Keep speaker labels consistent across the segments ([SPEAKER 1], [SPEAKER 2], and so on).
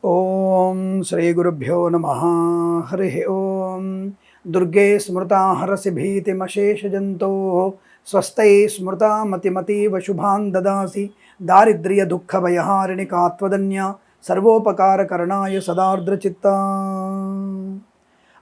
[SPEAKER 1] ఓం శ్రీ గురుభ్యో నమః. హరి ఓం. దుర్గే స్మృతా హరసి భీతిమశేషజంతో స్వస్థై స్మృతా మతిమతీవ శుభాన్ దదాసి దారిద్ర్య దుఃఖ భయహారిణి కాత్వదన్య సర్వోపకారకరణాయ సదార్ద్రచిత్త.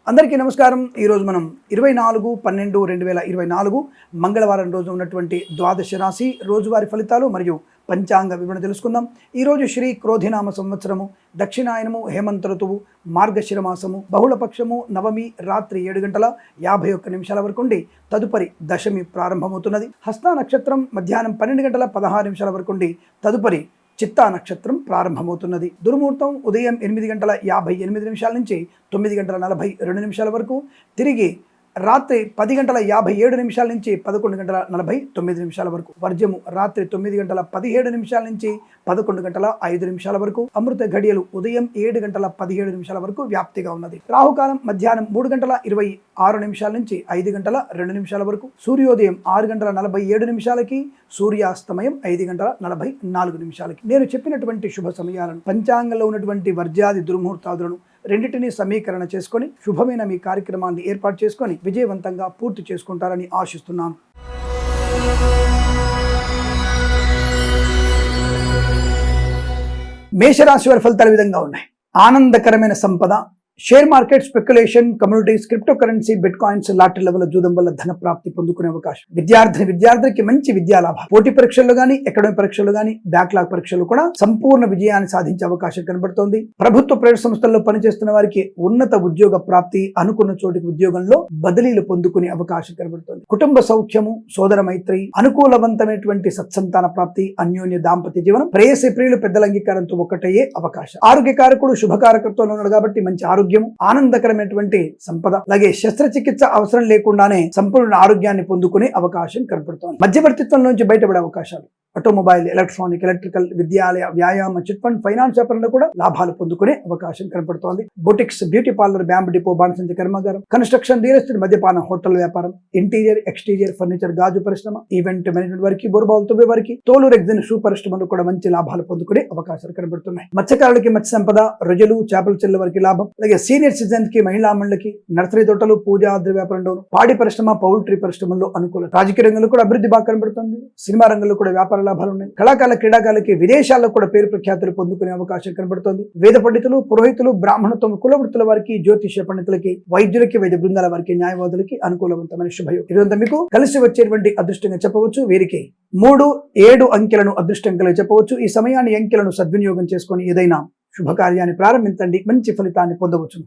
[SPEAKER 1] అందరికీ నమస్కారం. ఈరోజు మనం 24/12/2024 మంగళవారం రోజు ఉన్నటువంటి ద్వాదశ రాశి రోజువారి ఫలితాలు మరియు పంచాంగ వివరణ తెలుసుకుందాం. ఈరోజు శ్రీ క్రోధినామ సంవత్సరము, దక్షిణాయనము, హేమంత ఋతువు, మార్గశిర మాసము, బహుళపక్షము, నవమి రాత్రి 7:51 వరకు ఉండి తదుపరి దశమి ప్రారంభమవుతున్నది. హస్త నక్షత్రం మధ్యాహ్నం 12:16 వరకు ఉండి తదుపరి చిత్తా నక్షత్రం ప్రారంభమవుతున్నది. దుర్ముహూర్తం ఉదయం 8:58 నుంచి 9:42 వరకు, తిరిగి రాత్రి 10:57 నుంచి 11:49 వరకు, వర్జము రాత్రి 9:17 నుంచి 11:05 వరకు, అమృత ఘడియలు ఉదయం 7:17 వరకు వ్యాప్తిగా ఉన్నది. రాహుకాలం మధ్యాహ్నం 3:26 నుంచి 5:02 వరకు, సూర్యోదయం 6:47 సూర్యాస్తమయం 5:44. నేను చెప్పినటువంటి శుభ సమయాలను, పంచాంగంలో ఉన్నటువంటి వర్జ్యాది దుర్ముహూర్తాదులను రెండింటినీ సమీకరణ చేసుకొని శుభమైన మీ కార్యక్రమాన్ని ఏర్పాటు చేసుకొని విజయవంతంగా పూర్తి చేసుకుంటారని ఆశిస్తున్నాను. మేషరాశి వారి ఫలితాలు విధంగా ఉన్నాయి. ఆనందకరమైన సంపద, share market, speculation, communities, cryptocurrency, bitcoins, lottery level జూదం వల్ల ధన ప్రాప్తి పొందుకునే అవకాశం. విద్యార్థికి మంచి విద్యా లాభం. పోటీ పరీక్షల్లో గానీ, అకాడమిక్ పరీక్షల్లో గానీ, బ్యాక్లాగ్ పరీక్షలు కూడా సంపూర్ణ విజయాన్ని సాధించే అవకాశం కనబడుతోంది. ప్రభుత్వ ప్రైవేట్ సంస్థల్లో పనిచేస్తున్న వారికి ఉన్నత ఉద్యోగ ప్రాప్తి, అనుకున్న చోటికి ఉద్యోగంలో బదిలీలు పొందుకునే అవకాశం కనబడుతోంది. కుటుంబ సౌఖ్యము, సోదర మైత్రి, అనుకూలవంతమైనటువంటి సత్సంతాన ప్రాప్తి, అన్యోన్య దాంపత్య జీవనం, ప్రేయసి ప్రియులు పెద్దల అంగీకారంతో ఒకటయ్యే అవకాశం. ఆరోగ్యకారకుడు శుభకారకత్వంలో ఉన్నాడు కాబట్టి మంచి ఆరోగ్యము, ఆనందకరమైనటువంటి సంపద, అలాగే శస్త్రచికిత్స అవసరం లేకుండానే సంపూర్ణ ఆరోగ్యాన్ని పొందుకునే అవకాశం కనపడుతోంది. మధ్యవర్తిత్వం నుంచి బయటపడే అవకాశాలు, ఆటోమొబైల్, ఎలక్ట్రానిక్, ఎలక్ట్రికల్, విద్యాలయ, వ్యాయామ, చిట్ ఫండ్, ఫైనాన్స్ వ్యాపారంలో కూడా లాభాలు పొందుకునే అవకాశం కనపడుతోంది. Boutiques, beauty parlour, bamboo depot, బాణసంచ కర్మాగారం, కన్స్ట్రక్షన్, రియల్ ఎస్టేట్, మద్యపాన, హోటల్ వ్యాపారం, ఇంటీరియర్, ఎక్స్టీరియర్, ఫర్నిచర్, గాజు పరిశ్రమ, ఈవెంట్ మేనేజ్మెంట్ వారికి, బోర్బాల్ తుబ్బే వారికి, తోలు రెగ్జిన్, షూ పరిశ్రమలు కూడా మంచి లాభాలు పొందుకునే అవకాశాలు కనబడుతున్నాయి. మత్స్యకారులకి మత్స్య సంపద, రొయ్యలు, చేపల చెల్ల వారికి లాభం, అలాగే సీనియర్ సిటిజన్స్ కి, మహిళా మండలికి, నర్సరీ తోటలు, పూజా ద్రవ్య వ్యాపారంలోను, పాడి పరిశ్రమ, పౌల్ట్రీ పరిశ్రమల్లో అనుకూలం. రాజకీయ రంగంలో కూడా అభివృద్ధి బాగా కనబడుతుంది. సినిమా రంగంలో కూడా వ్యాపార లాభాలు ఉన్నాయి. క్రీడాకారులకి విదేశాల్లో కూడా పేరు ప్రఖ్యాతులు పొందుకునే అవకాశం కనబడుతోంది. వేద పండితులు, పురోహితులు, బ్రాహ్మణత్వం, కులవృత్తుల వారికి, జ్యోతిష్య పండితులకి, వైద్యులకి, వైద్య బృందాల వారికి, న్యాయవాదులకి అనుకూలవంతమైన శుభయోగం. ఇదంతా మీకు కలిసి వచ్చేటువంటి అదృష్టంగా చెప్పవచ్చు. వీరికి 3, 7 అంకెలను అదృష్టంగా చెప్పవచ్చు. ఈ సమయాన్ని, అంకెలను సద్వినియోగం చేసుకొని ఏదైనా శుభకార్యాన్ని ప్రారంభించండి, మంచి ఫలితాన్ని పొందవచ్చు.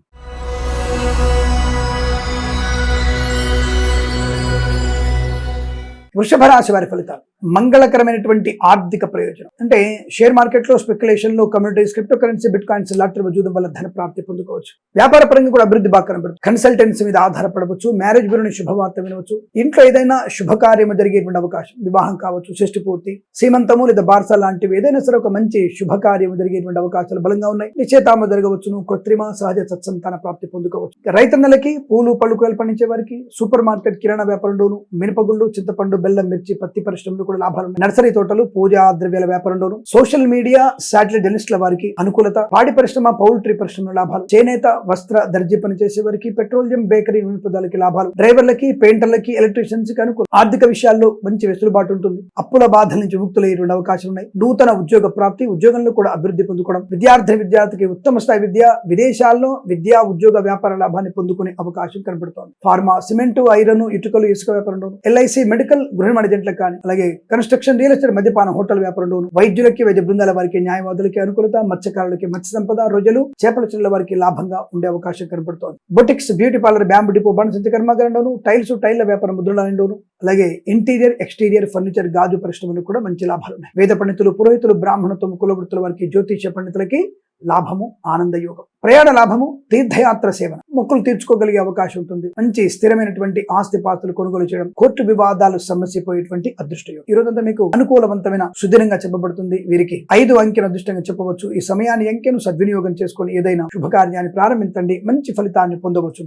[SPEAKER 1] వృషభ రాశి వారి ఫలితాలు. మంగళకరమైనటువంటి ఆర్థిక ప్రయోజనం అంటే షేర్ మార్కెట్ లో, స్పెక్యులేషన్ లో, communities, cryptocurrency, bitcoins, lottery జూదం వల్ల ధన ప్రాప్తి పొందుకోవచ్చు. వ్యాపార పరంగా కూడా అభివృద్ధి బాగా కనబడుతుంది. కన్సల్టెన్సీ మీద ఆధారపడవచ్చు. మ్యారేజ్ బ్యూరోని శుభవార్త వినవచ్చు. ఇంట్లో ఏదైనా శుభకార్యము జరిగేటువంటి అవకాశం, వివాహం కావచ్చు, షష్ఠి పూర్తి, సీమంతము లేదా బార్స లాంటివి ఏదైనా సరే ఒక మంచి శుభకార్యము జరిగేటువంటి అవకాశాలు బలంగా ఉన్నాయి. నిశ్చయితాము జరగవచ్చును. కృత్రిమ, సహజ సత్సంతాన ప్రాప్తి పొందుకోవచ్చు. రైతన్నలకి, పూలు పళ్ళు కూరలు పండించే వారికి, సూపర్ మార్కెట్, కిరాణా వ్యాపారంలోను, మినపగుళ్ళు, చింతపండు, బెల్లం, మిర్చి, పత్తి పరిశ్రమలు కూడా లాభాలు. నర్సరీ తోటలు, పూజా ద్రవ్యాల వ్యాపారంలోను, సోషల్ మీడియా, శాటిలైట్ జర్నలిస్టుల వారికి అనుకూలత. పాడి పరిశ్రమ, పౌల్ట్రీ పరిశ్రమ లాభాలు. చేనేత, వస్త్ర, దర్జీ పనిచేసే వారికి, పెట్రోలియం, బేకరీ, నూనె పదార్థాలకి లాభాలు. డ్రైవర్లకి, పెయింటర్లకి, ఎలక్ట్రీషియన్స్ కి అనుకూలం. ఆర్థిక విషయాల్లో మంచి వెసులుబాటు ఉంటుంది. అప్పుల బాధల నుంచి విముక్తులయ్యే అవకాశాలు ఉన్నాయి. నూతన ఉద్యోగ ప్రాప్తి, ఉద్యోగంలో కూడా అభివృద్ధి పొందుకోవడం. విద్యార్థికి ఉత్తమ స్థాయి విద్య, విదేశాల్లో విద్యా, ఉద్యోగ, వ్యాపార లాభాన్ని పొందుకునే అవకాశం కనబడుతోంది. ఫార్మా, సిమెంటు, ఐరన్, ఇటుకలు, ఇసుక వ్యాపారంలోను, ఎల్ఐసి, మెడికల్, గృహ ఏజెంట్లకు కానీ, అలాగే కన్స్ట్రక్షన్, రియల్ ఎస్టేట్, మద్యపాన, హోటల్ వ్యాపారంలోను, వైద్యులకి, వైద్య బృందాల వారికి, న్యాయవాదులకి అనుకూలత. మత్స్యకారులకి మత్స్య సంపద, రొయ్యలు, చేపల చెల్ల వారికి లాభంగా ఉండే అవకాశం కనబడుతోంది. Boutiques, beauty parlour, bamboo depot, బాణసంచ కర్మాగారంలోను, టైల్స్, టైల్ల వ్యాపారం, ముద్రలోను, అలాగే ఇంటీరియర్, ఎక్స్టీరియర్, ఫర్నిచర్, గాజు పరిశ్రమలు కూడా మంచి లాభాలు ఉన్నాయి. వేద పండితులు, పురోహితులు, బ్రాహ్మణత్వం, కులవృత్తుల వారికి, జ్యోతిష్య పండితులకి లాభము, ఆనంద యోగం. ప్రయాణ లాభము, తీర్థయాత్ర సేవన, మొక్కులు తీర్చుకోగలిగే అవకాశం ఉంటుంది. మంచి స్థిరమైనటువంటి ఆస్తి పాస్తులు కొనుగోలు చేయడం, కోర్టు వివాదాలు సమస్యపోయేటువంటి అదృష్టయోగం. ఈ రోజంతా మీకు అనుకూలవంతమైన సుదీర్ఘంగా చెప్పబడుతుంది. వీరికి 5 అంకెను అదృష్టంగా చెప్పవచ్చు. ఈ సమయాన్ని, అంకెను సద్వినియోగం చేసుకొని ఏదైనా శుభకార్యాన్ని ప్రారంభించండి, మంచి ఫలితాన్ని పొందవచ్చు.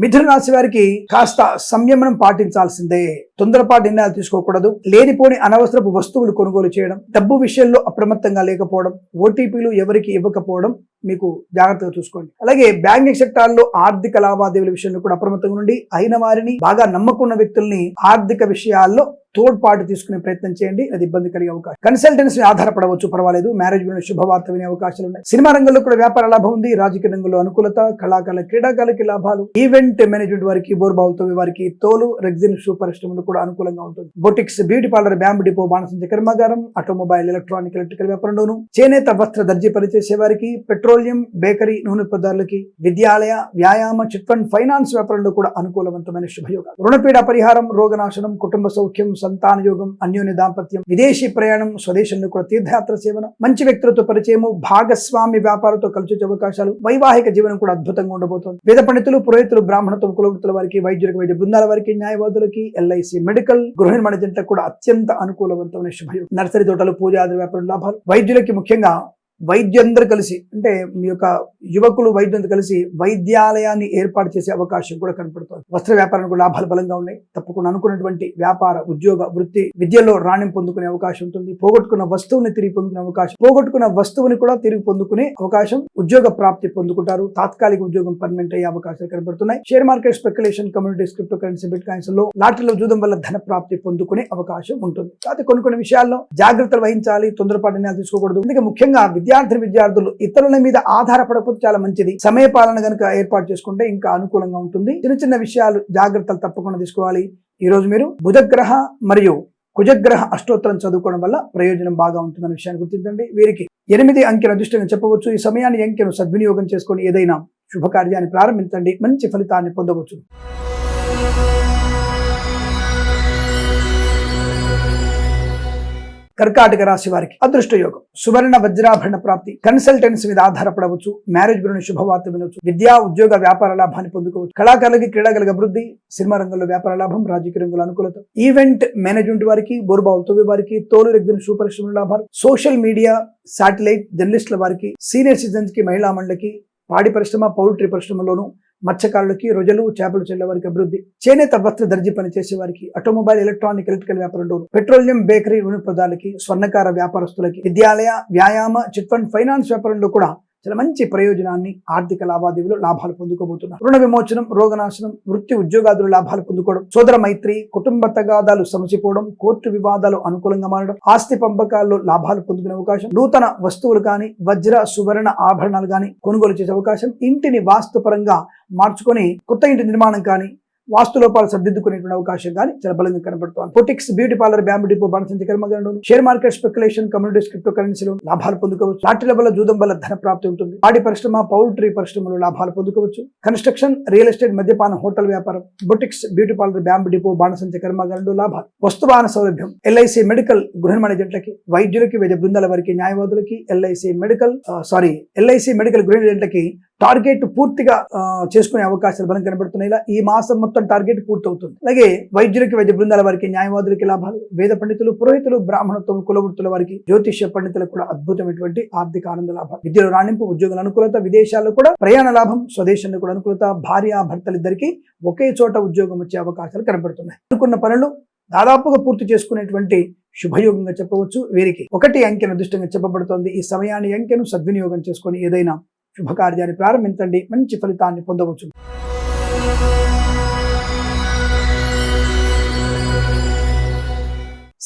[SPEAKER 1] మిథున రాశి వారికి కాస్త సంయమనం పాటించాల్సిందే. తొందరపాటు నిర్ణయాలు తీసుకోకూడదు. లేనిపోని అనవసరపు వస్తువులు కొనుగోలు చేయడం, డబ్బు విషయంలో అప్రమత్తంగా లేకపోవడం, ఓటీపీలు ఎవరికి ఇవ్వకపోవడం మీకు జాగ్రత్తగా చూసుకోండి. అలాగే బ్యాంకింగ్ సెక్టార్ లో ఆర్థిక లావాదేవీల విషయంలో కూడా అప్రమత్తంగా ఉండి అయిన వారిని, బాగా నమ్మకున్న వ్యక్తుల్ని ఆర్థిక విషయాల్లో తోడ్పాటు తీసుకునే ప్రయత్నం చేయండి. అది ఇబ్బంది కలిగే అవకాశం. కన్సల్టెన్సీ ఆధారపడవచ్చు, పర్వాలేదు. మ్యారేజ్ మీద శుభవార్త వినే అవకాశాలు ఉన్నాయి. సినిమా రంగంలో కూడా వ్యాపార లాభం ఉంది. రాజకీయ రంగంలో అనుకూలత, కళాకారుల క్రీడాకారులకి లాభాలు, ఈవెంట్ మేనేజ్మెంట్ వారికి, బోర్బావులతో వారికి, తోలు రెగ్జిన్ షూ పరిశ్రమలు కూడా అనుకూలంగా ఉంటుంది. Boutiques, beauty parlour, bamboo depot, బాణసంచ కర్మాగారం, ఆటోమొబైల్, ఎలక్ట్రానిక్, ఎలక్ట్రికల్ వ్యాపారంలోను, చేనేత వస్త్ర దర్జీ పనిచేసే వారికి, పెట్రోలియం, బేకరీ, నూనె పదార్థాలకి, విద్యాలయ, వ్యాయామ, చిట్ ఫండ్, ఫైనాన్స్ వ్యాపారంలో కూడా అనుకూలవంతమైన శుభయోగాలు. రుణపీడ పరిహారం, రోగనాశనం, కుటుంబ సౌఖ్యం, సంతాన యోగం, అన్యోన్య దాంపత్యం, విదేశీ ప్రయాణం, స్వదేశంలో కూడా తీర్థయాత్ర సేవన, మంచి వ్యక్తులతో పరిచయము, భాగస్వామి వ్యాపారంతో కలిసి వచ్చే అవకాశాలు, వైవాహిక జీవనం కూడా అద్భుతంగా ఉండబోతోంది. వేద పండితులు, పురోహితులు, బ్రాహ్మణత్వం, కులవృత్తుల వారికి, వైద్యులకు, వైద్య బృందాల వారికి, న్యాయవాదులకి, ఎల్ఐసి మెడికల్, గృహ నిర్మాణ జంటకు కూడా అత్యంత అనుకూలవంతమైన శుభయోగం. నర్సరీ తోటలు, పూజాది వ్యాపారం లాభాలు. వైద్యులకి ముఖ్యంగా వైద్యులందరూ కలిసి, అంటే మీ యొక్క యువకులు వైద్యులందరూ కలిసి వైద్యాలయాన్ని ఏర్పాటు చేసే అవకాశం కూడా కనపడుతుంది. వస్త్ర వ్యాపారానికి లాభాలు బలంగా ఉన్నాయి. తప్పకుండా అనుకున్నటువంటి వ్యాపార, ఉద్యోగ, వృత్తి, విద్యలో రాణ్యం పొందుకునే అవకాశం ఉంటుంది. పోగొట్టుకున్న వస్తువుని తిరిగి పొందుకునే అవకాశం, పోగొట్టుకున్న వస్తువుని కూడా తిరిగి పొందుకునే అవకాశం, ఉద్యోగ ప్రాప్తి పొందుకుంటారు. తాత్కాలిక ఉద్యోగం పర్మనెంట్ అయ్యే అవకాశాలు కనబడుతున్నాయి. Share market, speculation, communities, cryptocurrency, bit coins లో, లాటరీలో జూదం వల్ల ధన ప్రాప్తి పొందుకునే అవకాశం ఉంటుంది. అయితే కొన్ని విషయాల్లో జాగ్రత్తలు వహించాలి. తొందరపాటు నిర్ణయాలు తీసుకోకూడదు. అందుకే ముఖ్యంగా విద్యార్థులు ఇతరుల మీద ఆధారపడకపోతే చాలా మంచిది. సమయ పాలన కనుక ఏర్పాటు చేసుకుంటే ఇంకా అనుకూలంగా ఉంటుంది. చిన్న విషయాలు జాగ్రత్తలు తప్పకుండా తీసుకోవాలి. ఈ రోజు మీరు బుధగ్రహ మరియు కుజగ్రహ అష్టోత్తరం చదువుకోవడం వల్ల ప్రయోజనం బాగా ఉంటుందన్న విషయాన్ని గుర్తించండి. వీరికి 8 అంకెను అదృష్టంగా చెప్పవచ్చు. ఈ సమయాన్ని అంకెను సద్వినియోగం చేసుకొని ఏదైనా శుభకార్యాన్ని ప్రారంభించండి. మంచి ఫలితాన్ని పొందవచ్చు. కర్కాటక రాశి వారికి అదృష్ట యోగం, సువర్ణ వజ్రాభరణ ప్రాప్తి, కన్సల్టెన్సీ మీద ఆధారపడవచ్చు. మ్యారేజ్ గురించి శుభవార్త వినవచ్చు. విద్యా, ఉద్యోగ, వ్యాపార లాభాన్ని పొందుకోవచ్చు. కళాకారులకి, క్రీడాకారులకు అభివృద్ధి, సినిమా రంగంలో వ్యాపార లాభం, రాజకీయ రంగంలో అనుకూలత, ఈవెంట్ మేనేజ్మెంట్ వారికి, బోర్బావులతో వారికి, తోలు రెగ్జిన్ షూ పరిశ్రమల లాభాలు, సోషల్ మీడియా, శాటిలైట్ జర్నలిస్టుల వారికి, సీనియర్ సిటిజన్స్ కి, మహిళా మండలికి, పాడి పరిశ్రమ, పౌల్ట్రీ పరిశ్రమలోను, మత్స్యకారులకి, రొయ్యలు, చేపలు చెల్లె వారికి అభివృద్ధి, చేనేత వస్త్ర దర్జీ పనిచేసే వారికి, ఆటోమొబైల్, ఎలక్ట్రానిక్, ఎలక్ట్రికల్ వ్యాపారంలో, పెట్రోలియం, బేకరీ, నూనె పదార్థాలకి, స్వర్ణకార వ్యాపారస్తులకి, విద్యాలయ, వ్యాయామ, చిట్ ఫండ్, ఫైనాన్స్ వ్యాపారంలో కూడా చాలా మంచి ప్రయోజనాన్ని, ఆర్థిక లావాదేవీలు లాభాలు పొందుకోబోతున్నారు. రుణ విమోచనం, రోగనాశనం, వృత్తి ఉద్యోగాదులు లాభాలు పొందుకోవడం, సోదర మైత్రి, కుటుంబ తగాదాలు సమసిపోవడం, కోర్టు వివాదాలు అనుకూలంగా మారడం, ఆస్తి పంపకాల్లో లాభాలు పొందుకునే అవకాశం, నూతన వస్తువులు కానీ, వజ్ర, సువర్ణ ఆభరణాలు కానీ కొనుగోలు చేసే అవకాశం, ఇంటిని వాస్తుపరంగా మార్చుకొని కొత్త ఇంటి నిర్మాణం కానీ, వాస్తు లోపాలు సర్దిద్దుకునేటువంటి అవకాశం కానీ చాలా బలంగా కనబడుతోంది. Boutiques, beauty parlour, bamboo depot, బాణసంచ కర్మాగారంలో, share market, speculation, communities, crypto కరెన్సీలో లాభాలు పొందుకోవచ్చు. లాటరీల వల్ల, జూదం వల్ల ధన ప్రాప్తి ఉంటుంది. పాడి పరిశ్రమ, పౌల్ట్రీ పరిశ్రమలో లాభాలు పొందుకోవచ్చు. కన్స్ట్రక్షన్, రియల్ ఎస్టేట్, మద్యపానం, హోటల్ వ్యాపారం, boutiques, beauty parlour, bamboo depot, బాణసంచ కర్మాగారంలో లాభాలు, వస్తువాహన సౌలభ్యం, ఎల్ఐసి మెడికల్, గృహ నిర్మాణ జంటలకి, వైద్యులకి, వైద్య బృందాల వారికి, న్యాయవాదులకి, ఎల్ఐసి మెడికల్ గృహ జంటలకి టార్గెట్ పూర్తిగా చేసుకునే అవకాశాలు బలం కనబడుతున్నాయి. ఇలా ఈ మాసం మొత్తం టార్గెట్ పూర్తవుతుంది. అలాగే వైద్యులకి, వైద్య బృందాల వారికి, న్యాయవాదులకి లాభాలు, వేద పండితులు, పురోహితులు, బ్రాహ్మణత్వం, కులవృత్తుల వారికి, జ్యోతిష్య పండితులకు కూడా అద్భుతమైనటువంటి ఆర్థిక ఆనంద లాభాలు, విద్యలో రాణింపు, ఉద్యోగాల అనుకూలత, విదేశాల్లో కూడా ప్రయాణ లాభం, స్వదేశంలో కూడా అనుకూలత, భార్య భర్తలిద్దరికీ ఒకే చోట ఉద్యోగం వచ్చే అవకాశాలు కనబడుతున్నాయి. అనుకున్న పనులు దాదాపుగా పూర్తి చేసుకునేటువంటి శుభయోగంగా చెప్పవచ్చు. వీరికి 1 అంకెను అదృష్టంగా చెప్పబడుతోంది. ఈ సమయాన్ని అంకెను సద్వినియోగం చేసుకొని ఏదైనా శుభకార్యాన్ని ప్రారంభించండి. మంచి ఫలితాన్ని పొందవచ్చు.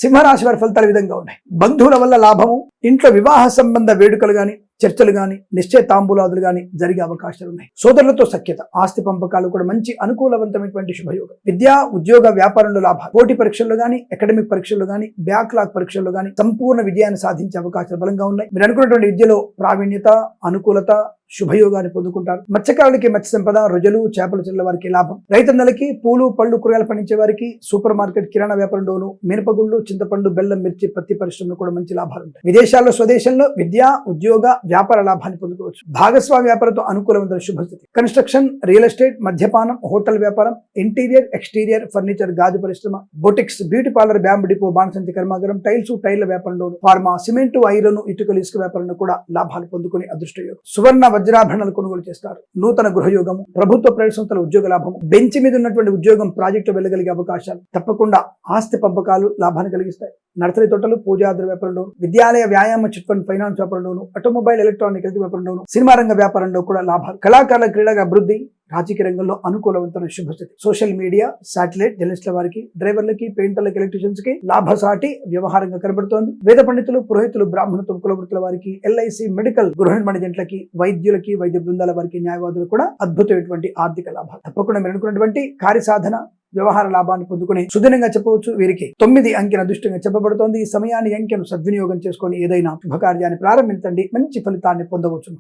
[SPEAKER 1] సింహరాశి వారి ఫలితాలు విధంగా ఉన్నాయి. బంధువుల వల్ల లాభము, ఇంట్లో వివాహ సంబంధ వేడుకలు గాని, చర్చలు గాని, నిశ్చయ తాంబూలాదులు గాని జరిగే అవకాశాలు ఉన్నాయి. సోదరులతో సఖ్యత, ఆస్తి పంపకాలు కూడా మంచి అనుకూలవంతమైనటువంటి శుభయోగం. విద్యా, ఉద్యోగ, వ్యాపారంలో లాభాలు, పోటీ పరీక్షల్లో గాని, అకాడమిక్ పరీక్షల్లో గాని, బ్యాక్లాగ్ పరీక్షల్లో గాని సంపూర్ణ విజయాన్ని సాధించే అవకాశాలు బలంగా ఉన్నాయి. మీరు అనుకున్నటువంటి విద్యలో ప్రావీణ్యత, అనుకూలత, శుభయోగాన్ని పొందుకుంటారు. మత్స్యకారులకి మత్స్య సంపద, రొయ్యలు, చేపలు చెల్ల వారికి లాభం, రైతన్నలకి, పూలు, పళ్ళు, కూరగాయలు పండించే వారికి, సూపర్ మార్కెట్, కిరాణా వ్యాపారంలోను, మినపగుళ్ళు, చింతపండు, బెల్లం, మిర్చి, పత్తి పరిశ్రమలో కూడా మంచి లాభాలు ఉంటాయి. విదేశాల్లో, స్వదేశంలో విద్యా, ఉద్యోగ, వ్యాపార లాభాన్ని పొందుకోవచ్చు. భాగస్వామి వ్యాపారంతో అనుకూలమైన శుభస్థితి. కన్స్ట్రక్షన్, రియల్ ఎస్టేట్, మద్యపానం, హోటల్ వ్యాపారం, ఇంటీరియర్, ఎక్స్టీరియర్, ఫర్నిచర్, గాజు పరిశ్రమ, boutiques, beauty parlour, bamboo depot, బాణసంచ కర్మాగారం, టైల్స్, టైర్ల వ్యాపారంలో, ఫార్మా, సిమెంటు, ఐరన్, ఇటుకలు, ఇసుక వ్యాపారంలో కూడా లాభాలు పొందుకుని అదృష్టయోగం. సువర్ణ వజ్రాభరణాలు కొనుగోలు చేస్తారు. నూతన గృహయోగము, ప్రభుత్వ ప్రైవేట్ సంస్థల ఉద్యోగ లాభము, బెంచ్ మీద ఉన్నటువంటి ఉద్యోగం ప్రాజెక్టు వెళ్ళగలిగే అవకాశాలు, తప్పకుండా ఆస్తి పంపకాలు లాభాన్ని కలిగిస్తాయి. నర్సరీ తోటలు, పూజాద్ర వ్యాపారంలోను, విద్యాలయ వ్యాయామ చిట్ ఫండ్ ఫైనాన్స్ వ్యాపారంలోను, ఆటోమొబైల్ ఎలక్ట్రానిక్ వ్యాపారంలోను, సినిమా రంగ వ్యాపారంలో కూడా లాభాలు. కళాకారుల క్రీడగా అభివృద్ధి, రాజకీయ రంగంలో అనుకూలవంతమైన శుభస్థితి. సోషల్ మీడియా, శాటిలైట్, జర్నలిస్టుల వారికి, డ్రైవర్లకి, పెయింటర్లకి, ఎలక్ట్రీషియన్స్ కి లాభసాటి వ్యవహారంగా కనబడుతోంది. వేద పండితులు, పురోహితులు, బ్రాహ్మణత్వం, కులవృత్తుల వారికి, ఎల్ఐసి, మెడికల్, గృహ నిర్మాణ జంట్లకి, వైద్యులకి, వైద్య బృందాల వారికి, న్యాయవాదులు కూడా అద్భుతమైనటువంటి ఆర్థిక లాభాలు. తప్పకుండా మీరు అనుకున్నటువంటి కార్యసాధన, వ్యవహార లాభాన్ని పొందుకుని సుదినంగా చెప్పవచ్చు. వీరికి 9 అంకెన అదృష్టంగా చెప్పబడుతోంది. ఈ సమయాన్ని అంకెను సద్వినియోగం చేసుకొని ఏదైనా శుభకార్యాన్ని ప్రారంభించండి, మంచి ఫలితాన్ని పొందవచ్చు.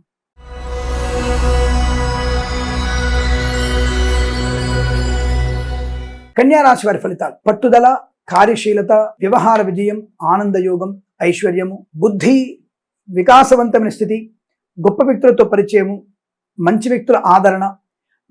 [SPEAKER 1] కన్యా రాశి వారి ఫలితాలు. పట్టుదల, కార్యశీలత, వ్యవహార విజయం, ఆనందయోగం, ఐశ్వర్యము, బుద్ధి వికాసవంతమైన స్థితి, గొప్ప వ్యక్తులతో పరిచయము, మంచి వ్యక్తుల ఆదరణ,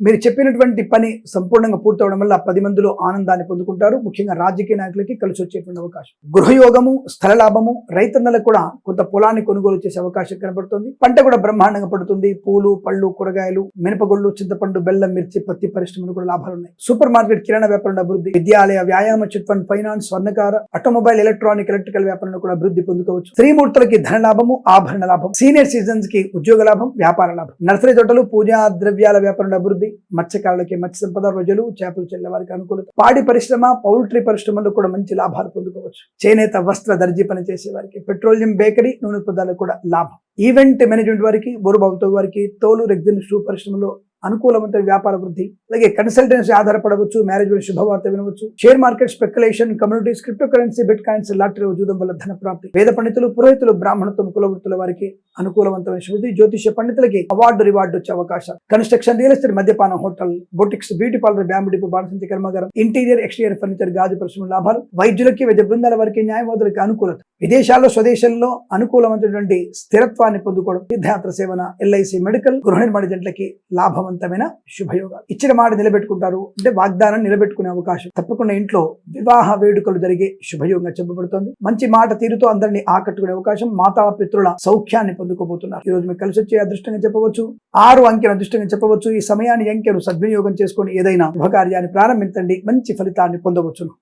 [SPEAKER 1] మీరు చెప్పినటువంటి పని సంపూర్ణంగా పూర్తవడం వల్ల 10 మందిలో ఆనందాన్ని పొందుకుంటారు. ముఖ్యంగా రాజకీయ నాయకులకి కలిసి వచ్చేటువంటి అవకాశం. గృహయోగము, స్థల లాభము, రైతన్నలకు కూడా కొంత పొలాన్ని కొనుగోలు చేసే అవకాశం కనబడుతుంది. పంట కూడా బ్రహ్మాండంగా పడుతుంది. పూలు, పళ్ళు, కూరగాయలు, మినపగుళ్ళు, చింతపండు, బెల్లం, మిర్చి, పత్తి పరిశ్రమలు కూడా లాభాలు ఉన్నాయి. సూపర్ మార్కెట్, కిరాణా వ్యాపారం అభివృద్ధి, విద్యాలయ వ్యాయామ చిట్ ఫండ్ ఫైనాన్స్, స్వర్ణకార, ఆటోమొబైల్ ఎలక్ట్రానిక్ ఎలక్ట్రికల్ వ్యాపారంలో కూడా అభివృద్ధి పొందుకోవచ్చు. స్త్రీమూర్తులకి ధన లాభము, ఆభరణ లాభం, సీనియర్ సిటిజన్స్ కి ఉద్యోగ లాభం, వ్యాపార లాభం. నర్సరీ తోటలు, పూజా ద్రవ్యాల వ్యాపారంలో అభివృద్ధి, మత్స్యకారులకి, మత్స్య సంపద, రోజులు, చేపలు చెల్లె వారికి అనుకూలత. పాడి పరిశ్రమ, పౌల్ట్రీ పరిశ్రమలో కూడా మంచి లాభాలు పొందుకోవచ్చు. చేనేత, వస్త్ర, దర్జీ పని చేసే వారికి, పెట్రోలియం, బేకరీ, నూనె పదార్థాలకు కూడా లాభం. ఈవెంట్ మేనేజ్మెంట్ వారికి, బోరుబాబుతో వారికి, తోలు, రెగ్జిన్, షూ పరిశ్రమలో అనుకూలమైన వ్యాపార వృద్ధి. అలాగే కన్సల్టెన్సీ ఆధారపడవచ్చు, మ్యారేజ్మెంట్ శుభవార్త వినవచ్చు. Share market, speculation, communities, cryptocurrency, bitcoins, lottery వజూదం వల్ల ధన ప్రాప్తి. వేద పండితులు, పురోహితులు, బ్రాహ్మణత్వం, కులవృత్తుల వారికి అనుకూలవంతమైన శుభి. జ్యోతిష్య పండితులకి అవార్డు, రివార్డు వచ్చే అవకాశాలు. కన్స్ట్రక్షన్, రియల్ ఎస్టేట్, మద్యపానం, hotel, boutiques, beauty parlour, bamboo depot, బాణసంచి కర్మాగారం, ఇంటీరియర్, ఎక్స్టీరియర్ ఫర్నిచర్, గాజు పరిశ్రమ లాభాలు. వైద్యులకి, వైద్య బృందాల వారికి, న్యాయవాదులకి అనుకూలత. విదేశాల్లో, స్వదేశంలో అనుకూలమైనటువంటి స్థిరత్వాన్ని పొందుకోవడం. తీర్థయాత్ర సేవన, ఎల్ఐసి, మెడికల్, గృహ నిర్మాణ జంట్లకి లాభవంతమైన శుభయోగాలు. ఇచ్చిన మాట నిలబెట్టుకుంటారు, అంటే వాగ్దానం నిలబెట్టుకునే అవకాశం. తప్పకుండా ఇంట్లో వివాహ వేడుకలు జరిగే శుభయోగంగా చెప్పబడుతోంది. మంచి మాట తీరుతో అందరినీ ఆకట్టుకునే అవకాశం. మాతాపితృల సౌఖ్యాన్ని పొందుకోబోతున్నారు. ఈ రోజు మీకు కలిసి వచ్చే అదృష్టంగా చెప్పవచ్చు. 6 అంకెను అదృష్టంగా చెప్పవచ్చు. ఈ సమయాన్ని అంకెను సద్వినియోగం చేసుకొని ఏదైనా శుభకార్యాన్ని ప్రారంభించండి, మంచి ఫలితాన్ని పొందవచ్చును.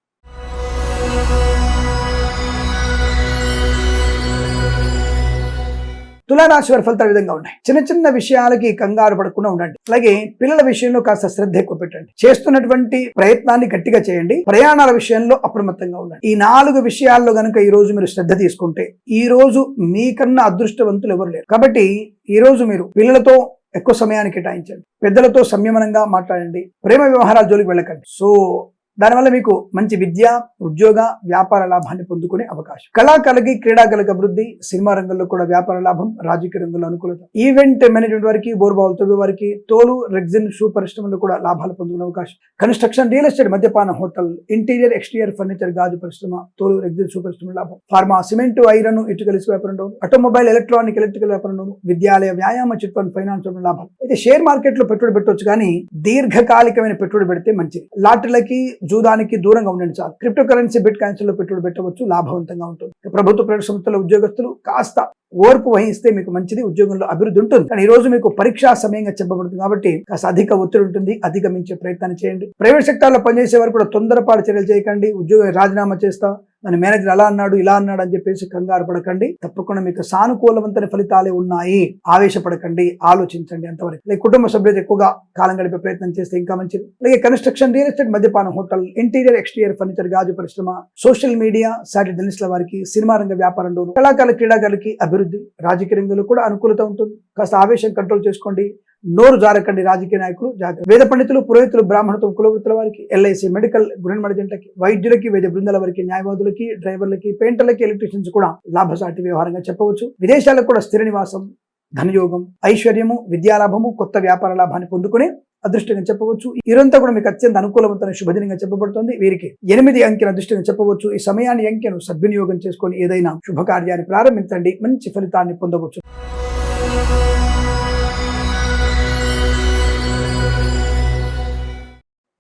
[SPEAKER 1] తులారాశి వారి ఫలితాలు విధంగా ఉన్నాయి. చిన్న చిన్న విషయాలకి కంగారు పడకుండా ఉండండి. అలాగే పిల్లల విషయంలో కాస్త శ్రద్ధ ఎక్కువ పెట్టండి. చేస్తున్నటువంటి ప్రయత్నాన్ని గట్టిగా చేయండి. ప్రయాణాల విషయంలో అప్రమత్తంగా ఉండండి. ఈ 4 విషయాల్లో గనుక ఈ రోజు మీరు శ్రద్ధ తీసుకుంటే, ఈ రోజు మీకన్నా అదృష్టవంతులు ఎవరు లేరు. కాబట్టి ఈ రోజు మీరు పిల్లలతో ఎక్కువ సమయాన్ని కేటాయించండి. పెద్దలతో సంయమనంగా మాట్లాడండి. ప్రేమ వ్యవహారాల జోలికి వెళ్ళకండి. దానివల్ల మీకు మంచి విద్య, ఉద్యోగ, వ్యాపార లాభాన్ని పొందుకునే అవకాశం. కళాకారులకి, క్రీడాకారులకు అభివృద్ధి, సినిమా రంగంలో కూడా వ్యాపార లాభం, రాజకీయ రంగంలో అనుకూలత. ఈవెంట్ మేనేజ్మెంట్ వారికి, బోరుబావులతో వారికి, తోలు, రెగ్జిన్, షూ పరిశ్రమలో కూడా లాభాలు పొందుకునే అవకాశం. కన్స్ట్రక్షన్, రియల్ ఎస్టేట్, మద్యపాన, హోటల్, ఇంటీరియర్, ఎక్స్టీరియర్ ఫర్నిచర్, గాజు పరిశ్రమ, తోలు, రెగ్జిన్, షూ పరిశ్రమ లాభం. ఫార్మా, సిమెంట్, ఐరన్, ఇటుకల వ్యాపారంలో, ఆటోమొబైల్ ఎలక్ట్రానిక్ ఎలక్ట్రికల్ వ్యాపారంలో, విద్యాలయ వ్యాయామ చిట్ ఫండ్ ఫైనాన్స్ లాభం. అయితే షేర్ మార్కెట్ లో పెట్టుబడి పెట్టవచ్చు, కానీ దీర్ఘకాలికమైన పెట్టుబడి పెడితే మంచిది. లాటరీలకి, జూదానికి దూరంగా ఉండండి చాలు. క్రిప్టో కరెన్సీ, బిట్ కాయిన్స్ లో పెట్టుబడి పెట్టవచ్చు, లాభవంతంగా ఉంటుంది. ప్రభుత్వ ప్రైవేట్ సంస్థల ఉద్యోగస్తులు కాస్త ఓర్పు వహిస్తే మీకు మంచిది, ఉద్యోగంలో అభివృద్ధి ఉంటుంది. కానీ ఈ రోజు మీకు పరీక్షా సమయంగా చెప్పబడుతుంది కాబట్టి కాస్త అధిక ఒత్తిడి ఉంటుంది. అధిగమించే ప్రయత్నాన్ని చేయండి. ప్రైవేట్ సెక్టార్ లో పనిచేసే వారు కూడా తొందరపాటు చర్యలు చేయకండి. ఉద్యోగం రాజీనామా చేస్తా, మన మేనేజర్ అలా అన్నాడు, ఇలా అన్నాడు అని చెప్పేసి కంగారు పడకండి. తప్పకుండా మీకు సానుకూలవంతమైన ఫలితాలే ఉన్నాయి. ఆవేశపడకండి, ఆలోచించండి అంతవరకు. అలాగే కుటుంబ సభ్యులు ఎక్కువగా కాలం గడిపే ప్రయత్నం చేస్తే ఇంకా మంచిది. అలాగే కన్స్ట్రక్షన్, రియల్ ఎస్టేట్, మద్యపానం, హోటల్, ఇంటీరియర్, ఎక్స్టీరియర్ ఫర్నిచర్, గాజు పరిశ్రమ, సోషల్ మీడియా, శాటిలైట్ జర్నలిస్టుల వారికి, సినిమా రంగ వ్యాపారంలో, కళాకారుల, క్రీడాకారులకి అభివృద్ధి, రాజకీయ రంగంలో కూడా అనుకూలత ఉంటుంది. కాస్త ఆవేశం కంట్రోల్ చేసుకోండి. నోరు జారకండి. రాజకీయ నాయకులు జాగ్రత్త. వేద పండితులు, పురోహితులు, బ్రాహ్మణత్వం, కులవృత్తుల వారికి, ఎల్ఐసి, మెడికల్, గృహ నిర్మాణ జంటలకి, వైద్యులకి, వైద్య బృందాల వారికి, న్యాయవాదులకి, డ్రైవర్లకి, పెయింటర్లకి, ఎలక్ట్రీషియన్స్ కూడా లాభసాటి వ్యవహారంగా చెప్పవచ్చు. విదేశాలకు కూడా స్థిర నివాసం, ధనయోగం, ఐశ్వర్యము, విద్యాలాభము, కొత్త వ్యాపార లాభాన్ని పొందుకునే అదృష్టంగా చెప్పవచ్చు. ఇరంతా కూడా మీకు అత్యంత అనుకూలవంతమైన శుభదినంగా చెప్పబడుతుంది. వీరికి 8 అంకెను అదృష్టంగా చెప్పవచ్చు. ఈ సమయాన్ని అంకెను సద్వినియోగం చేసుకొని ఏదైనా శుభకార్యాన్ని ప్రారంభించండి, మంచి ఫలితాన్ని పొందవచ్చు.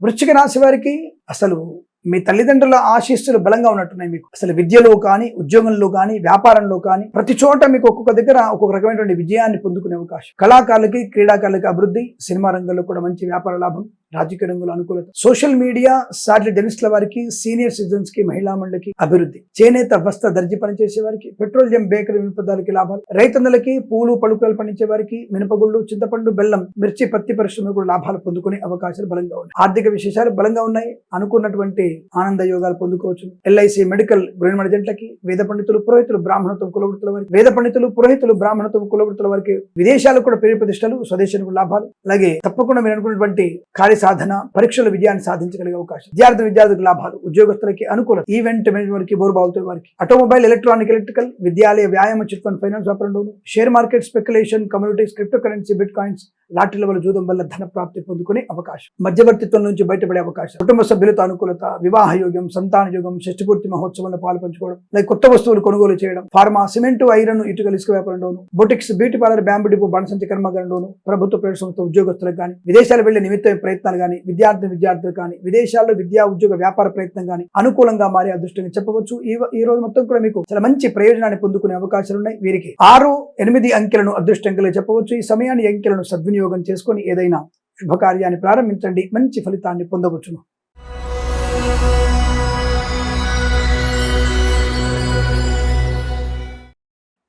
[SPEAKER 1] వృశ్చిక రాశి వారికి అసలు మీ తల్లిదండ్రుల ఆశీస్సులు బలంగా ఉన్నట్టున్నాయి. మీకు అసలు విద్యలో కానీ, ఉద్యోగంలో కానీ, వ్యాపారంలో కానీ ప్రతి చోట మీకు ఒక్కొక్క దగ్గర ఒక్కొక్క రకమైనటువంటి విజయాన్ని పొందుకునే అవకాశం. కళాకారులకి, క్రీడాకారులకి అభివృద్ధి, సినిమా రంగంలో కూడా మంచి వ్యాపార లాభం, రాజకీయ రంగంలో అనుకూలత, సోషల్ మీడియా సాటిలైట్ జర్నలిస్టుల వారికి, సీనియర్ సిటిజన్స్ కి, మహిళా మండలికి అభివృద్ధి, చేనేత వస్త్ర దర్జీ పనిచేసే వారికి, పెట్రోలియం బేకరీ వినిపదాలకి లాభాలు, రైతన్నలకి, పూలు పలుకులు పండించే వారికి, మినపగుళ్ళు, చింతపండు, బెల్లం, మిర్చి, పత్తి పరిశ్రమలు కూడా లాభాలు పొందుకునే అవకాశాలు బలంగా ఉన్నాయి. ఆర్థిక విశేషాలు బలంగా ఉన్నాయి. అనుకున్నటువంటి ఆనంద యోగాలు పొందుకోవచ్చు. ఎల్ఐసి మెడికల్ గృహ జంటలకి, వేద పండితులు, పురోహితులు, బ్రాహ్మణత్వం కులవృత్తుల వారికి, వేద పండితులు, పురోహితులు, బ్రాహ్మణత్వం కులవృత్తుల వారికి విదేశాలకు కూడా పేరు ప్రతిష్టలు, స్వదేశానికి లాభాలు. అలాగే తప్పకుండా మీరు అనుకున్నటువంటి కార్య సాధన, పరీక్షల విజయాన్ని సాధించగలిగే అవకాశం. విద్యార్థులకు లాభాలు, ఉద్యోగస్తులకి అనుకూలత, ఈవెంట్ మేనేజ్మెంట్, బోర్బావులతో వారికి, ఆటోమొబైల్, ఎలక్ట్రానిక్, ఎలక్ట్రికల్, విద్యాలయ, వ్యాయామ, చిట్ ఫండ్, ఫైనాన్స్ వ్యాపారంలోను, share market, speculation, communities, cryptocurrency, bitcoins, లాటరీల వల్ల జూదం వల్ల ధన ప్రాప్తి పొందుకునే అవకాశం. మధ్యవర్తిత్వం నుంచి బయటపడే అవకాశం. కుటుంబ సభ్యులతో అనుకూలత, వివాహ యోగం, సంతాన యోగం, షష్టిపూర్తి మహోత్సవంలో పాల్పంచుకోవడం, లైక్ కొత్త వస్తువులు కొనుగోలు చేయడం, ఫార్మా, సిమెంట్, ఐరన్, ఇటుకలు, ఇసుక వ్యాపారంలోను, boutiques, beauty parlour, bamboo depot, బాణసంచి కర్మాగారంలోను, ప్రభుత్వ ప్రైవేట్ సంస్థ ఉద్యోగస్తులకు కానీ, విదేశాలు వెళ్లే నిమిత్త ప్రయత్నాలు కానీ, విద్యార్థులు కానీ, విదేశాల్లో విద్యా ఉద్యోగ వ్యాపార ప్రయత్నం కానీ అనుకూలంగా మారే అదృష్టంగా చెప్పవచ్చు. ఈ రోజు మొత్తం కూడా మీకు చాలా మంచి ప్రయోజనాన్ని పొందుకునే అవకాశాలు ఉన్నాయి. వీరికి 6, 8 అంకెలను అదృష్టంగా చెప్పవచ్చు. ఈ సమయాన్ని అంకెలను సద్వినియోగం చేసుకొని ఏదైనా శుభకార్యాన్ని ప్రారంభించండి, మంచి ఫలితాన్ని పొందవచ్చును.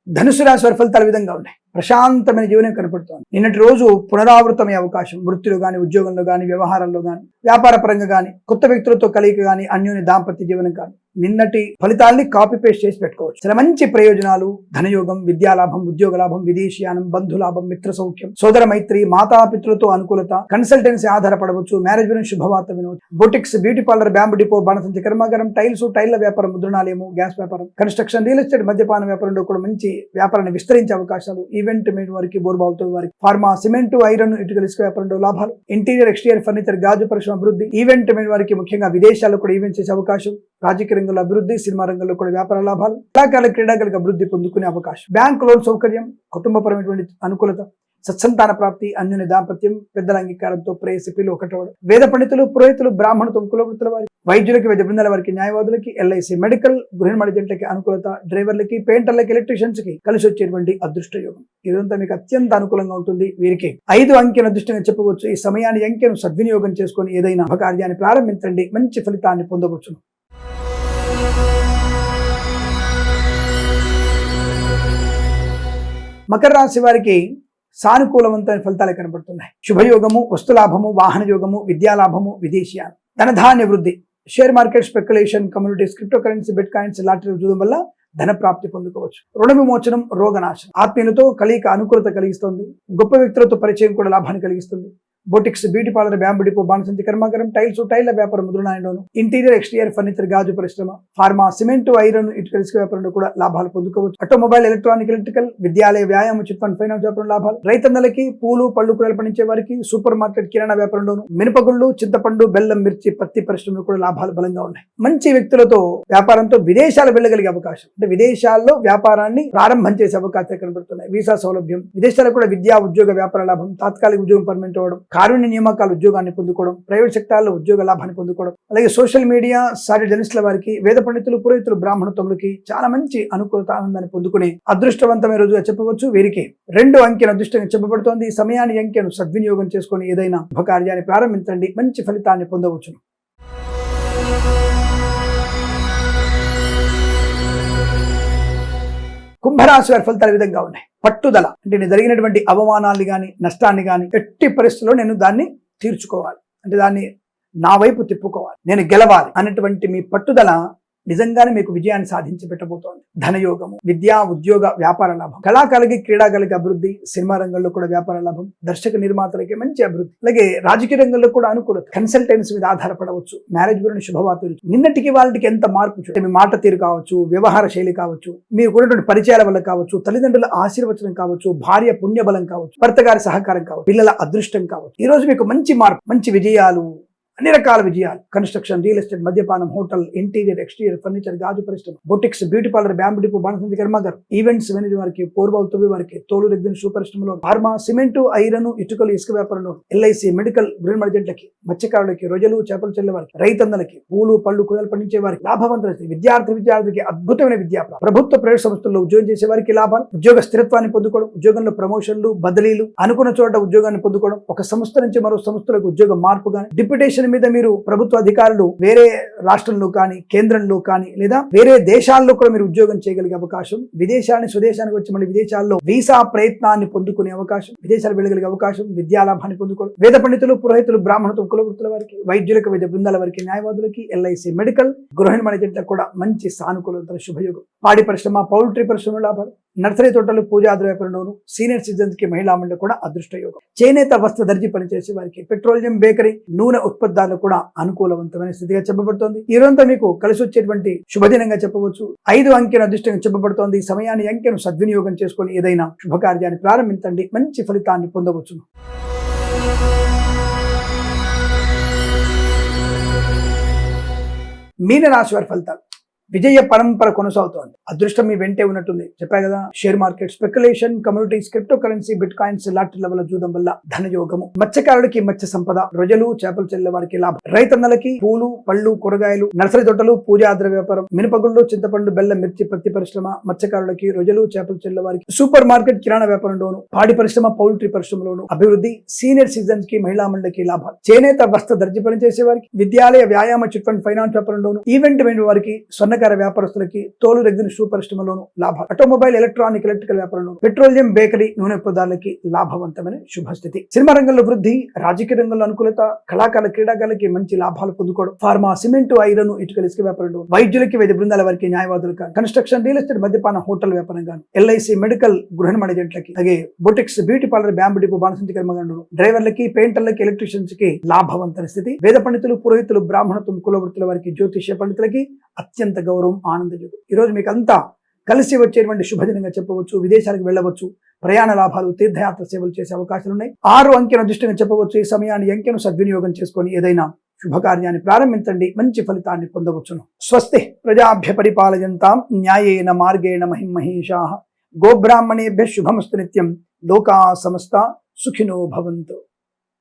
[SPEAKER 1] ధనుసు రాశి వారి ఫలితాలు విధంగా ఉన్నాయి. ప్రశాంతమైన జీవనం కనపడుతోంది. నిన్నటి రోజు పునరావృతమయ్యే అవకాశం. వృత్తిలో కానీ, ఉద్యోగంలో కానీ, వ్యవహారంలో కానీ, వ్యాపార పరంగా కానీ, కొత్త వ్యక్తులతో కలయిక కానీ, అన్యోన్య దాంపత్య జీవనం కానీ నిన్నటి ఫలితాల్ని కాపీ పేస్ట్ చేసి పెట్టుకోవచ్చు. చాలా మంచి ప్రయోజనాలు, ధనయోగం, విద్యాలాభం, ఉద్యోగ లాభం, విదేశీయానం, బంధులాభం, మిత్ర సౌఖ్యం, సోదర మైత్రి, మాతాపితృలతో అనుకూలత, కన్సల్టెన్సీ ఆధారపడవచ్చు, మ్యారేజ్ గురించి శుభవార్త వినవచ్చు, boutiques, beauty parlour, bamboo depot, బాణసంచి కర్మాగారం, టైల్ల వ్యాపారం, ముద్రణాలయము, గ్యాస్ వ్యాపారం, కన్స్ట్రక్షన్, రియల్ ఎస్టేట్, మద్యపాన వ్యాపారంలో కూడా మంచి వ్యాపారాన్ని విస్తరించే అవకాశాలు. ఈవెంట్ మేడ్ వారికి, బోర్బావులతో వారికి, ఫార్మా, సిమెంట్, ఐరన్, ఇటుకలు, ఇసుక వ్యాపారంలో లాభాలు, ఇంటీరియర్, ఎక్స్టీరియర్ ఫర్నిచర్, గాజు పరిశ్రమ అభివృద్ధి, ఈవెంట్ మేడ్ వారికి ముఖ్యంగా విదేశాల్లో కూడా ఈవెంట్ చేసే అవకాశం, రాజకీయ రంగంలో అభివృద్ధి, సినిమా రంగంలో కూడా వ్యాపార లాభాలు, కళాకారులకు, క్రీడాకారులకు అభివృద్ధి పొందుకునే అవకాశం, బ్యాంక్ లోన్ సౌకర్యం, కుటుంబపరమైనటువంటి అనుకూలత, సత్సంతాన ప్రాప్తి, అన్యోన్య దాంపత్యం, పెద్దల అంగీకారంతో ప్రేయసిపిలు ఒకటవడం, వేద పండితులు, పురోహితులు, బ్రాహ్మణత్వం కులవృత్తుల వారికి, వైద్యులకి, వైద్య బృందాల వారికి, న్యాయవాదులకి, ఎల్ఐసి మెడికల్ గృహ జంటలకి అనుకూలత, డ్రైవర్లకి, పెయింటర్లకి, ఎలక్ట్రీషియన్స్ కి కలిసి వచ్చేటువంటి అదృష్ట యోగం. ఇదంతా మీకు అత్యంత అనుకూలంగా ఉంటుంది. వీరికి 5 అంకెను అదృష్టంగా చెప్పవచ్చు. ఈ సమయాన్ని అంకెను సద్వినియోగం చేసుకొని ఏదైనా కార్యాన్ని ప్రారంభించండి, మంచి ఫలితాన్ని పొందవచ్చు. మకర రాశి వారికి సానుకూలవంతమైన ఫలితాలు కనబడుతున్నాయి. శుభయోగము, వస్తులాభము, వాహన యోగము, విద్యాలాభము, విదేశీయాలు, ధనధాన్య వృద్ధి, share market, speculation, communities, cryptocurrency, bitcoins, lottery చూడడం వల్ల ధన ప్రాప్తి పొందుకోవచ్చు. రుణ విమోచనం, రోగనాశనం, ఆత్మీయులతో కలయిక అనుకూలత కలిగిస్తుంది. గొప్ప వ్యక్తులతో పరిచయం కూడా లాభాన్ని కలిగిస్తుంది. Boutiques, beauty parlour, bamboo depot, బాణసంచి కర్మాగారం, టైల్ల వ్యాపారం, ముద్రణాయంలోను, ఇంటీరియర్, ఎక్స్టీరియర్ ఫర్నిచర్, గాజు పరిశ్రమ, ఫార్మా, సిమెంట్, ఐరన్, ఇటుక, ఇసుక వ్యాపారంలో కూడా లాభాలు పొందుకోవచ్చు. ఆటోమొబైల్, ఎలక్ట్రానిక్, ఎలక్ట్రికల్, విద్యాలయ, వ్యాయామ, చిట్ ఫండ్, ఫైనాన్స్ వ్యాపారం లాభాలు, రైతన్నలకి, పూలు పళ్ళు కూరలు పండించే వారికి, సూపర్ మార్కెట్, కిరాణా వ్యాపారంలోను, మినపగుళ్ళు, చింతపండు, బెల్లం, మిర్చి, పత్తి పరిశ్రమలు కూడా లాభాలు బలంగా ఉన్నాయి. మంచి వ్యక్తులతో వ్యాపారంతో విదేశాలు వెళ్ళగలిగే అవకాశం, అంటే విదేశాల్లో వ్యాపారాన్ని ప్రారంభం చేసే అవకాశాలు కనబడుతున్నాయి. వీసా సౌలభ్యం, విదేశాలకు కూడా విద్యా, ఉద్యోగ, వ్యాపార లాభం, తాత్కాలిక ఉద్యోగం పర్మనెంట్ అవ్వడం, కారుణ్య నియామకాలు ఉద్యోగాన్ని పొందుకోవడం, ప్రైవేట్ సెక్టార్లో ఉద్యోగ లాభాన్ని పొందుకోవడం, అలాగే సోషల్ మీడియా సాటి జర్నలిస్టుల వారికి, వేద పండితులు, పురోహితులు, బ్రాహ్మణత్వములకి చాలా మంచి అనుకూలత, ఆనందాన్ని పొందుకునే అదృష్టవంతమైన రోజుగా చెప్పవచ్చు. వీరికి 2 అంకెను అదృష్టంగా చెప్పబడుతోంది. ఈ సమయాన్ని అంకెను సద్వినియోగం చేసుకుని ఏదైనా కార్యాన్ని ప్రారంభించండి, మంచి ఫలితాన్ని పొందవచ్చు. కుంభరాశి వారి ఫలితాలు విధంగా ఉన్నాయి. పట్టుదల, అంటే నేను జరిగినటువంటి అవమానాన్ని కానీ, నష్టాన్ని కానీ ఎట్టి పరిస్థితుల్లో నేను దాన్ని తీర్చుకోవాలి, అంటే దాన్ని నా వైపు తిప్పుకోవాలి, నేను గెలవాలి అన్నటువంటి మీ పట్టుదల నిజంగానే మీకు విజయాన్ని సాధించి పెట్టబోతోంది. ధనయోగము, విద్యా, ఉద్యోగ, వ్యాపార లాభం, కళాకారులకి, క్రీడాకారులకి అభివృద్ధి, సినిమా రంగంలో కూడా వ్యాపార లాభం, దర్శక నిర్మాతలకి మంచి అభివృద్ధి, అలాగే రాజకీయ రంగంలో కూడా అనుకూలత, కన్సల్టెన్సీ మీద ఆధారపడవచ్చు, మ్యారేజ్ గురించి శుభవార్తలు, నిన్నటికి వాళ్ళకి ఎంత మార్పు, మీ మాట తీరు కావచ్చు, వ్యవహార శైలి కావచ్చు, మీరు కూడినటువంటి పరిచయాల వల్ల కావచ్చు, తల్లిదండ్రుల ఆశీర్వచనం కావచ్చు, భార్య పుణ్యబలం కావచ్చు, భర్త గారి సహకారం కావచ్చు, పిల్లల అదృష్టం కావచ్చు, ఈ రోజు మీకు మంచి మార్పు, మంచి విజయాలు, అన్ని రకాల విజయాలు. కన్స్ట్రక్షన్, రియల్ ఎస్టేట్, మద్యపానం, హోటల్, ఇంటీరియర్, ఎక్స్టీరియర్, ఫర్నిచర్, గాజు పరిశ్రమ, boutiques, beauty parlour, bamboo depot, బాణసంచి కర్మాగారం, ఈవెంట్స్ మేనేజ్ వారికి, పూర్వ ఉత్తవి వారికి, తోలు రెగ్జిన్ షూ పరిశ్రమలో, ఫార్మా, సిమెంటు, ఐరన్, ఇటుకలు, ఇసుక వ్యాపారంలో, ఎల్ఐసి, మెడికల్, గృహ మర్జెంట్లకి, మత్స్యకారులకి, రొయ్యలు, చేపలు చెల్లే వారికి, రైతన్నలకి, పూలు పళ్ళు కూరలు పండించే వారికి లాభవంతులకి, విద్యార్థికి అద్భుతమైన విద్యా ప్రభుత్వ ప్రైవేట్ సంస్థల్లో ఉద్యోగం చేసే వారికి లాభాలు, ఉద్యోగ స్థిరత్వాన్ని పొందుకోవడం, ఉద్యోగంలో ప్రమోషన్లు, బదిలీలు, అనుకున్న చోట ఉద్యోగాన్ని పొందుకోవడం, ఒక సంస్థ నుంచి మరో సంస్థలకు ఉద్యోగ మార్పు కానీ, డిప్యుటేషన్ మీద మీరు ప్రభుత్వ అధికారులు వేరే రాష్ట్రంలో కానీ, కేంద్రంలో కానీ, లేదా వేరే దేశాల్లో కూడా మీరు ఉద్యోగం చేయగలిగే అవకాశం, విదేశాన్ని స్వదేశానికి వచ్చి మళ్ళీ విదేశాల్లో వీసా ప్రయత్నాన్ని పొందుకునే అవకాశం, విదేశాలు వెళ్ళగలిగే అవకాశం, విద్యాలాభాన్ని పొందుకోవడం, వేద పండితులు, పురోహితులు, బ్రాహ్మణులు, కులవృత్తుల వారికి, వైద్యులకు, వైద్య బృందాల వారికి, న్యాయవాదులకి, ఎల్ఐసి, మెడికల్, గృహ నిర్మాణ కూడా మంచి సానుకూలత, శుభయోగం. పాడి పరిశ్రమ, పౌల్ట్రీ పరిశ్రమ లాభాలు, నర్సరీ తోటలు, పూజాద్ర వ్యాపారంలోను, సీనియర్ సిటిజన్స్ కి, మహిళా మండలి కూడా అదృష్ట యోగం. చేనేత వస్త్ర దర్జీ పనిచేసే వారికి, పెట్రోలియం, బేకరీ, నూనె ఉత్పత్తులు కూడా అనుకూలవంతమైన స్థితిగా చెప్పబడుతోంది. ఈ రోజంతా మీకు కలిసి వచ్చేటువంటి శుభదినంగా చెప్పవచ్చు. 5 అంకెను అదృష్టంగా చెప్పబడుతోంది. ఈ సమయాన్ని, అంకెను సద్వినియోగం చేసుకుని ఏదైనా శుభకార్యాన్ని ప్రారంభించండి, మంచి ఫలితాన్ని పొందవచ్చు. మీనరాశి వారి ఫలితాలు. విజయ పరంపర కొనసాగుతోంది. అదృష్టం మీ వెంటే ఉన్నట్టుంది. చెప్పా కదా, share market, speculation, communities, cryptocurrency, bitcoins, లాటరీల వల్ల జూదం వల్ల ధనయోగము. మత్స్యకారులకి మత్స్య సంపద, రొయ్యలు, చేపలు చెల్లె వారికి లాభం. రైతన్నలకి పూలు పళ్ళు కూరగాయలు, నర్సరీ తోటలు, పూజాద్ర వ్యాపారం, మినపగుళ్ళు, చింతపండు, బెల్లం, మిర్చి, పత్తి పరిశ్రమ, మత్స్యకారులకి, రొయ్యలు, చేపలు చెల్లె వారికి, సూపర్ మార్కెట్, కిరాణా వ్యాపారంలోను, పాడి పరిశ్రమ, పౌల్ట్రీ పరిశ్రమలోను అభివృద్ధి. సీనియర్ సిటిజన్స్ కి, మహిళా మండలికి లాభాలు. చేనేత వస్త్ర దర్జీ పనిచేసే వారికి, విద్యాలయ, వ్యాయామ, చిట్ ఫండ్, ఫైనాన్స్ వ్యాపారంలోను, ఈవెంట్ వెండి వారికి, స్వర్ణకార వ్యాపారస్తులకి, తోలు రెగ్జిన్ షూ పరిశ్రమలోను లాభాలు. ఆటోమొబైల్, ఎలక్ట్రానిక్, ఎలక్ట్రికల్ వ్యాపారంలో, పెట్రోలియం, బేకరీ, నూనె పదార్థాలకి లాభవంతమైన శుభస్థితి. సినిమా రంగంలో వృద్ధి, రాజకీయ రంగంలో అనుకూలత, కళాకారుల, క్రీడాకారులకి మంచి లాభాలు పొందుకోవడం. ఫార్మా, సిమెంటు, ఐరన్, ఇటుకలు, ఇసుక వ్యాపారంలో, వైద్యులకి, వైద్య బృందాల వారికి, న్యాయవాదులకు, కన్స్ట్రక్షన్, రియల్ ఎస్టేట్, మద్యపాన, హోటల్ వ్యాపారం గాను, ఎల్ఐసి, మెడికల్, గృహ నిర్మాణ ఏజెంట్లకి, అలాగే boutiques, beauty parlour, bamboo depot, బాణసంచి కర్మాగారంలో, డ్రైవర్లకి, పెయింటర్లకి, ఎలక్ట్రీషియన్స్ కి లాభవంతమైన స్థితి. వేద పండితులు, పురోహితులు, బ్రాహ్మణత్వం, కులవృత్తుల వారికి, జ్యోతిష్య పండితులకి అత్యంత గౌరవం, ఆనందయోగం. ఈ రోజు మీకు అంతా కలిసి వచ్చేటువంటి శుభదినంగా చెప్పవచ్చు. విదేశాలకు వెళ్ళవచ్చు, ప్రయాణ లాభాలు, తీర్థయాత్ర సేవలు చేసే అవకాశాలు ఉన్నాయి. 6 అంకెను అదృష్టంగా చెప్పవచ్చు. ఈ సమయాన్ని, అంకెను సద్వినియోగం చేసుకొని ఏదైనా శుభకార్యాన్ని ప్రారంభించండి, మంచి ఫలితాన్ని పొందవచ్చును. స్వస్తి ప్రజాభ్య పరిపాలయంతాం న్యాయేన మార్గేణ మహిమహేషాః. గోబ్రాహ్మణేభ్యః శుభమస్తు నిత్యం. లోకా సమస్తా సుఖినో భవంతు.